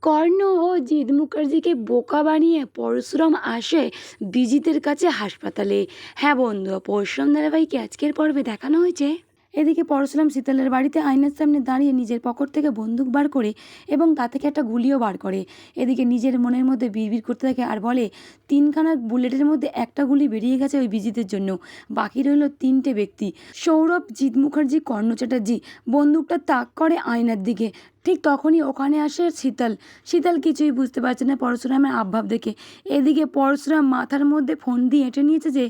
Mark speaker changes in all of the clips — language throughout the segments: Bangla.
Speaker 1: কর্ণ ও জিৎ মুখার্জিকে বোকা বানিয়ে পরশুরাম আসে বিজিতের কাছে হাসপাতালে। হ্যাঁ বন্ধু, পরশুরাম ধারাবাহিকে আজকের পর্বে দেখানো হয়েছে এদিকে পরশুরাম শীতলের বাড়িতে আয়নার সামনে দাঁড়িয়ে নিজের পকেট থেকে বন্দুক বার করে এবং তা থেকে একটা গুলিও বার করে। এদিকে নিজের মনের মধ্যে বিড়বিড় করতে থাকে আর বলে, তিনখানা বুলেটের মধ্যে একটা গুলি বেরিয়ে গেছে ওই বিজিতের জন্য, বাকি রইল তিনটে ব্যক্তি, সৌরভ, জিৎ মুখার্জি, কর্ণ চ্যাটার্জি। বন্দুকটা তাক করে আয়নার দিকে। ঠিক তখনই ওখানে আসে শীতল। শীতল কিছুই বুঝতে পারছে না পরশুরামের আবভাব দেখে। এদিকে পরশুরাম মাথার মধ্যে ফোন দিয়ে এঁটে নিয়েছে যে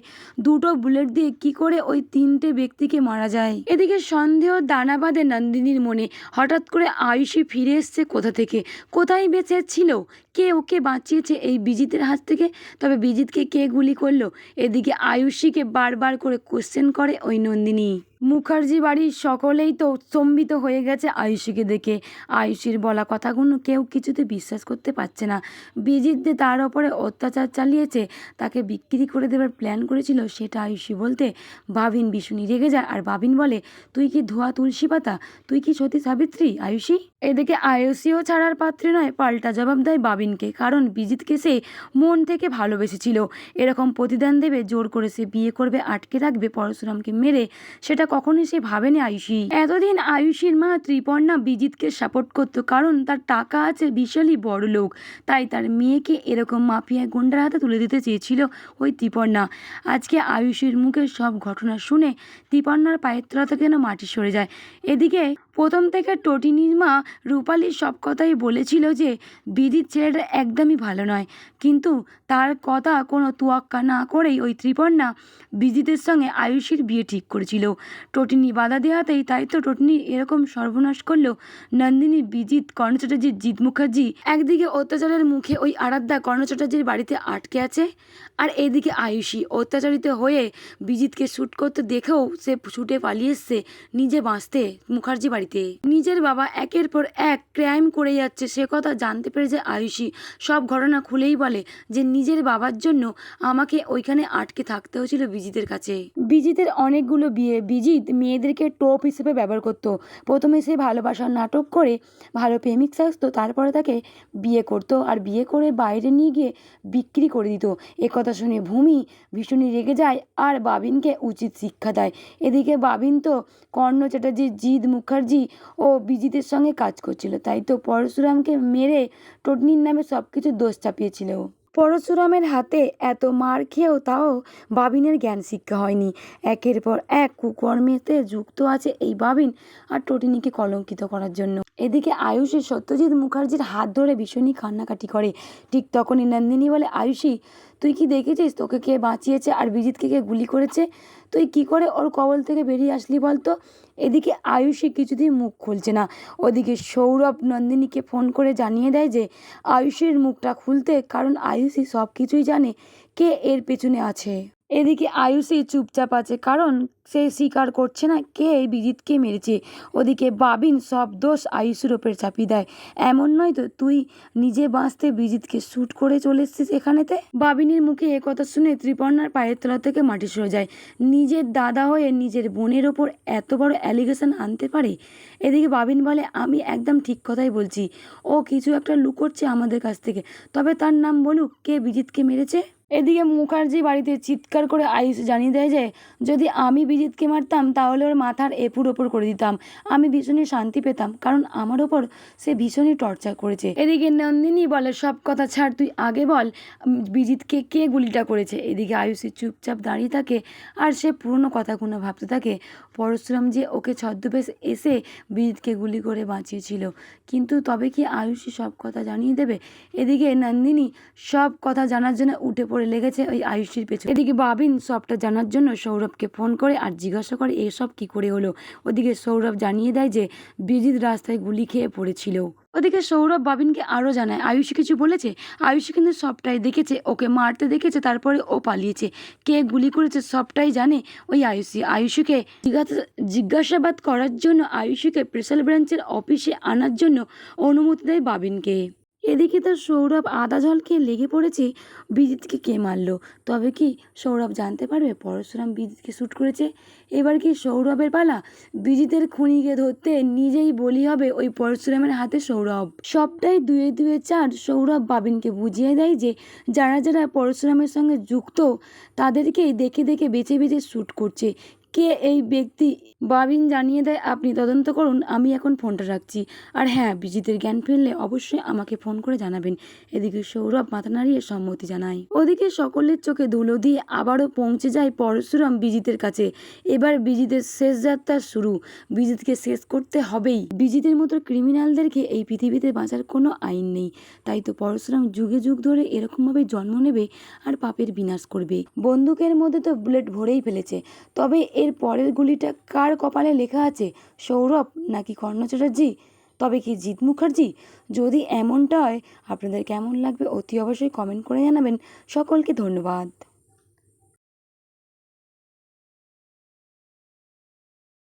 Speaker 1: দুটো বুলেট দিয়ে কি করে ওই তিনটে ব্যক্তিকে মারা যায়। এদিকে সন্দেহ দানা বাঁধে নন্দিনীর মনে। হঠাৎ করে আয়ুষী ফিরে এসছে কোথা থেকে, কোথায় বেঁচে ছিল, কে ওকে বাঁচিয়েছে এই বিজিতের হাত থেকে, তবে বিজিতকে কে গুলি করলো। এদিকে আয়ুষীকে বারবার করে কোশ্চেন করে ওই নন্দিনী। মুখার্জি বাড়ির সকলেই তো স্তম্ভিত হয়ে গেছে আয়ুষীকে দেখে। আয়ুষীর বলা কথাগুলো কেউ কিছুতে বিশ্বাস করতে পারছে না। বিজিত যে তার ওপরে অত্যাচার চালিয়েছে, তাকে বিক্রি করে দেবার প্ল্যান করেছিল, সেটা আয়ুষী বলতে বাবিন ভীষণই রেগে যায়। আর বাবিন বলে, তুই কি ধোয়া তুলসী পাতা, তুই কি সতী সাবিত্রী আয়ুষী? এদিকে আয়ুষীও ছাড়ার পাত্রে নয়, পাল্টা জবাব দেয় বাবিনকে, কারণ বিজিতকে সে মন থেকে ভালোবেসেছিল। এরকম প্রতিদান দেবে, জোর করে সে বিয়ে করবে, আটকে রাখবে পরশুরামকে মেরে, সেটা কখনোই সে ভাবেনি আয়ুষী। এতদিন আয়ুষীর মা ত্রিপর্ণা বিজিতকে সাপোর্ট করতো, কারণ তার টাকা আছে, বিশালই বড় লোক, তাই তার মেয়েকে এরকম মাফিয়া গুন্ডার হাতে তুলে দিতে চেয়েছিল ওই ত্রিপর্ণা। আজকে আয়ুষীর মুখে সব ঘটনা শুনে ত্রিপর্ণার পায়ের তলা থেকে যেন মাটি সরে যায়। এদিকে প্রথম থেকে টটিনির মা রূপালী সব কথাই বলেছিল যে বিজিত ছেলেটা একদমই ভালো নয়, কিন্তু তার কথা কোনো তোয়াক্কা না করেই ওই ত্রিপর্ণা বিজিতের সঙ্গে আয়ুষীর বিয়ে ঠিক করেছিল। টটিনি বাধা দেওয়াতেই তাই তো টটিনি এরকম সর্বনাশ করলো। নন্দিনী, বিজিত, কর্ণ চ্যাটার্জি, জিৎ মুখার্জি একদিকে অত্যাচারের মুখে ওই আরাধ্যা কর্ণ চ্যাটার্জির বাড়িতে আটকে আছে, আর এদিকে আয়ুষী অত্যাচারিত হয়ে বিজিতকে শ্যুট করতে দেখেও সে ছুটে পালিয়ে এসছে নিজে বাঁচতে মুখার্জি বাড়িতে। নিজের বাবা একের পর এক ক্রাইম করে যাচ্ছে, সে কথা জানতে পেরে যে আয়ুষী সব ঘটনা খুলেই বলে যে নিজের বাবার জন্য আমাকে ওইখানে আটকে থাকতে হয়েছিল বিজিতের কাছে। বিজিতের অনেকগুলো বিয়ে বিজিত মেয়েদেরকে টোপ হিসেবে ব্যবহার করতো। প্রথমে সে ভালোবাসার নাটক করে ভালো প্রেমিক সাজতো, তারপরে তাকে বিয়ে করতো, আর বিয়ে করে বাইরে নিয়ে গিয়ে বিক্রি করে দিত। একথা শুনে ভূমি ভীষণই রেগে যায় আর বাবিনকে উচিত শিক্ষা দেয়। এদিকে বাবিন তো কর্ণ চ্যাটার্জি, জিৎ মুখার্জি ও বিজিতের সঙ্গে কাজ করছিল, তাই তো পরশুরামকে মেরে টটনির নামে সব কিছু দোষ চাপিয়েছিল। পরশুরামের হাতে এত মার খেয়েও তাও বাবিনের জ্ঞান শিক্ষা হয়নি। একের পর এক কুকর্মেতে যুক্ত আছে এই বাবিন, আর টটিনিকে কলঙ্কিত করার জন্য। এদিকে আয়ুষী সত্যজিৎ মুখার্জির হাত ধরে ভীষণই কান্নাকাটি করে। ঠিক তখনই নন্দিনী বলে, আয়ুষী, তুই কি দেখেছিস তোকে কে বাঁচিয়েছে আর বিজিতকে কে গুলি করেছে? তুই কি করে ওর কবল থেকে বেরিয়ে আসলি বলতো? এদিকে আয়ুষী কিছুতেই মুখ খুলছে না। ওদিকে সৌরভ নন্দিনীকে ফোন করে জানিয়ে দেয় যে আয়ুষীর মুখটা খুলতে, কারণ আয়ুষী সব কিছুই জানে কে এর পেছনে আছে। এদিকে আয়ুষী চুপচাপ আছে, কারণ সে স্বীকার করছে না কে বিজিতকে মেরেছে। ওদিকে বাবিন সব দোষ আয়ুষীর ওপর চাপিয়ে দেয়। এমন নয় তো তুই নিজে বাঁচতে বিজিতকে শ্যুট করে চলে এসছিস এখানেতে? বাবিনের মুখে এ কথা শুনে ত্রিপর্ণার পায়ের তলা থেকে মাটি সরে যায়। নিজের দাদা হয়ে নিজের বোনের ওপর এত বড় অ্যালিগেশন আনতে পারে? এদিকে বাবিন বলে, আমি একদম ঠিক কথাই বলছি, ও কিছু একটা লুকোচ্ছে আমাদের কাছ থেকে, তবে তার নাম বলুক কে বিজিতকে মেরেছে। এদিকে মুখার্জি বাড়িতে চিৎকার করে আয়ুষ জানিয়ে দেয় যে যদি আমি বিজিতকে মারতাম তাহলে ওর মাথার এপুর ওপর করে দিতাম, আমি ভীষণই শান্তি পেতাম, কারণ আমার ওপর সে ভীষণই টর্চার করেছে। এদিকে নন্দিনী বলে, সব কথা ছাড়, তুই আগে বল বিজিতকে কে গুলিটা করেছে। এদিকে আয়ুষী চুপচাপ দাঁড়িয়ে থাকে আর সে পুরনো কথাগুলো ভাবতে থাকে, পরশুরাম যে ওকে ছদ্মবেশ এসে বিজিতকে গুলি করে বাঁচিয়েছিল, কিন্তু তবে কি আয়ুষী সব কথা জানিয়ে দেবে? এদিকে নন্দিনী সব কথা জানার জন্য উঠে পড়ে লেগেছে ওই আয়ুষীর পেছনে। এদিকে বাবিন সবটা জানার জন্য সৌরভকে ফোন করে আর জিজ্ঞাসা করে এসব কি করে হলো। ওদিকে সৌরভ জানিয়ে দেয় যে বিজিত রাস্তায় গুলি খেয়ে পড়েছিল। ওদিকে সৌরভ বাবিনকে আরও জানায়, আয়ুষী কিছু বলেছে? আয়ুষী কিন্তু সবটাই দেখেছে, ওকে মারতে দেখেছে, তারপরে ও পালিয়েছে, কে গুলি করেছে সবটাই জানে ওই আয়ুষী। আয়ুষীকে জিজ্ঞাসাবাদ করার জন্য আয়ুষীকে স্পেশাল ব্রাঞ্চের অফিসে আনার জন্য অনুমতি দেয় বাবিনকে। এদিকে তো সৌরভ আদা জল খেয়ে লেগে পড়েছে বিজিতকে কে মারলো। তবে কি সৌরভ জানতে পারবে পরশুরাম বিজিতকে শ্যুট করেছে? এবার কি সৌরভের পালা? বিজিতের খুনিকে ধরতে নিজেই বলি হবে ওই পরশুরামের হাতে সৌরভ। সবটাই দুয়ে দুয়ে চার সৌরভ বাবিনকে বুঝিয়ে দেয় যে যারা যারা পরশুরামের সঙ্গে যুক্ত তাদেরকেই দেখে দেখে বেছে বেছে শ্যুট করছে। কে এই ব্যক্তি? বাবিন জানিয়ে দেয় আপনি তদন্ত করুন, আমি এখন ফোনটা রাখছি। আর হ্যাঁ, বিজিতের জ্ঞান ফিরলে অবশ্যই আমাকে ফোন করে জানাবেন। এদিকে সৌরভ মাথা নাড়িয়ে সম্মতি জানায়। ওদিকে সকলের চোখে ধুলো দিয়ে আবারও পৌঁছে যায় পরশুরাম বিজিতের কাছে। এবার বিজিতের শেষ যাত্রা শুরু। বিজিতকে শেষ করতে হবেই। বিজিতের মতো ক্রিমিনালদেরকে এই পৃথিবীতে বাঁচার কোনো আইন নেই। তাই তো পরশুরাম যুগে যুগ ধরে এরকমভাবে জন্ম নেবে আর পাপের বিনাশ করবে। বন্দুকের মধ্যে তো বুলেট ভরেই ফেলেছে। তবে এর পরের গুলিটা কার কপালে লেখা আছে? সৌরভ নাকি কর্ণ চ্যাটার্জি? তবে কি জিৎ মুখার্জি? যদি এমনটা হয় আপনাদের কেমন লাগবে অতি অবশ্যই কমেন্ট করে জানাবেন। সকলকে ধন্যবাদ।